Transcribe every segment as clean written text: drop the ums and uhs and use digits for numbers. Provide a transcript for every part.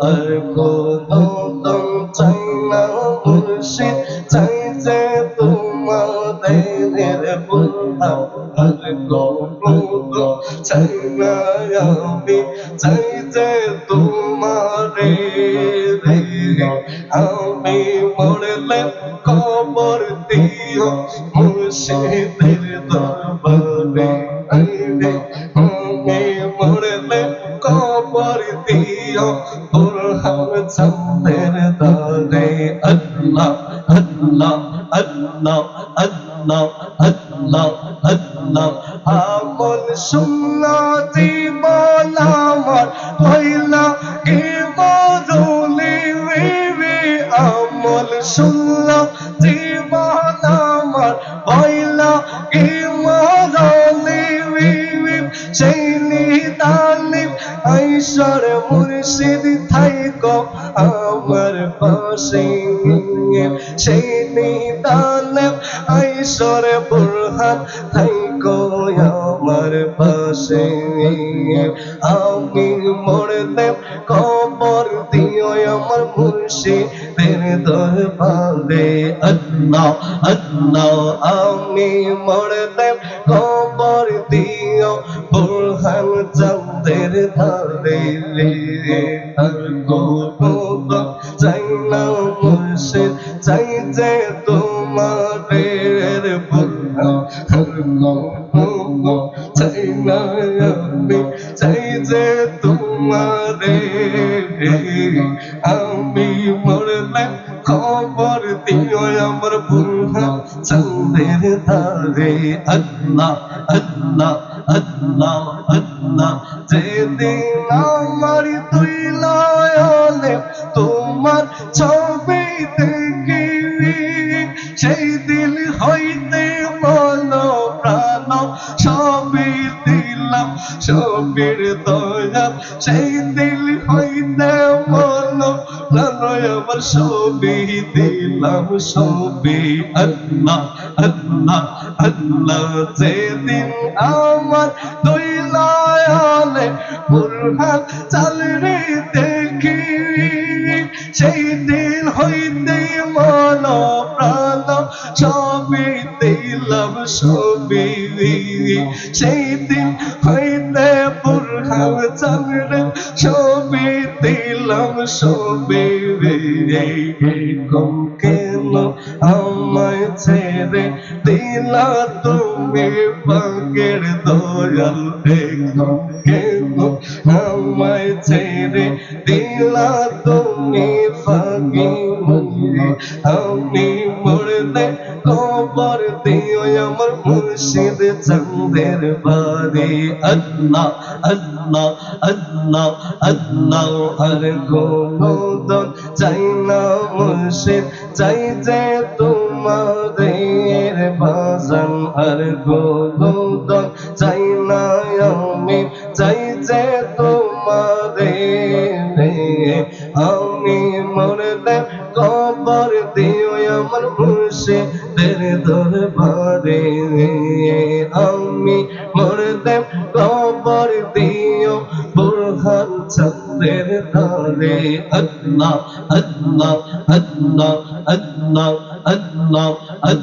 আর কোনো দম চাই না মুর্শিদ চাই যে তোমাদের বললাম আর কোনো দম চাই না আমি চাই যে তোমারে আমি মরলে কবর দিও মুর্শিদের দরবারে আইরে আমি মরলে কবর দিও বুরহান চাঁদের দরে আল্লাহ আল্লাহ আল্লাহ আল্লাহ আল্লাহ আল্লাহ আমল সুন্নতি জীবন আমার হইলা কি মরুলি আমল শুনলাম জীবন আমার হইলা কি মরুলি সেই নিদানি আইসর মুর্শিদ থাইকো আমার পাশে সেই নিদানে আইসর বুরহান থাইকো আমার পাশে আমি মরলে কবর দিও আমার মুর্শিদের দরবারে আল্লাহ আল্লাহ আমি মরলে কবর দিও বুরহান চাঁদের ধারে আর কোনো চাই না মুর্শিদ চাই যে তোমাদের বুরহান চাই না আমি চাই যে তোমারে আমি মরলে খবর দিও আমার বুরহান চাঁদের ধারে আল্লাহ আল্লাহ আল্লাহ আল্লাহ যেদিন আমার দুই নয়নে তোমার ছবি দেখি সেই দিল হইতে মন প্রাণ সবই দিলাম সবির দয়া সেই দিল হইতে মন প্রাণ আমার সবই দিলাম সবই আল্লাহ আল্লাহ আল্লাহ যেদিন আমার দুই নয়নে বুরহান চাঁদরে দেখি সেই দিন হইতে মন প্রাণ সবই দিলাম সবই সেই দিন হইতে বুরহান চাঁদরে সবই দিলাম সবই কম কেন আমায় ছেড়ে দিলা তুমি পাকের দয়াল কম কেন আমায় ছেড়ে দিলা তুমি ফাঁকি মুড়ে আমি মরলে কবর দিও আমার মুর্শিদ চাঁদের বারে আল্লাহ আল্লাহ আল্লাহ আল্লাহ আর কোনো দন চাই না মুর্শিদ চাই যে তোমাদের বাজান আর কোনো দন চাই না আমি চাই যে তোমাদের আমি মরলে কবর দিও আমার মুর্শিদের দরবারে আমি মরলে কবর দিও বুরহান চাঁদের ধারে আল্লাহ আল্লাহ আল্লাহ আল্লাহ আল্লাহ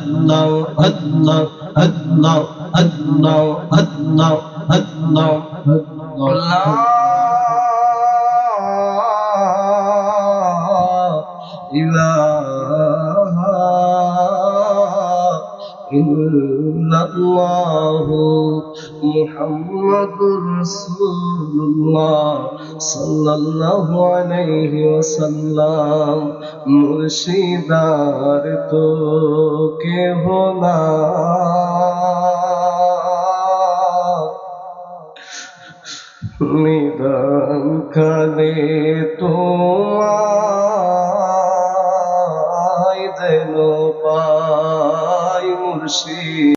আল্লাহ আল্লাহ আল্লাহ আল্লাহ আল্লাহ আল্লাহ আল্লাহ ইলাহা ইল্লাল্লাহু মুহাম্মাদুর রাসূলুল্লাহ সাল্লাল্লাহু আলাইহি ওয়াসাল্লাম মুর্শিদার তো কেহ না নিদান কালে তোমায় যেন পাই মুর্শিদ।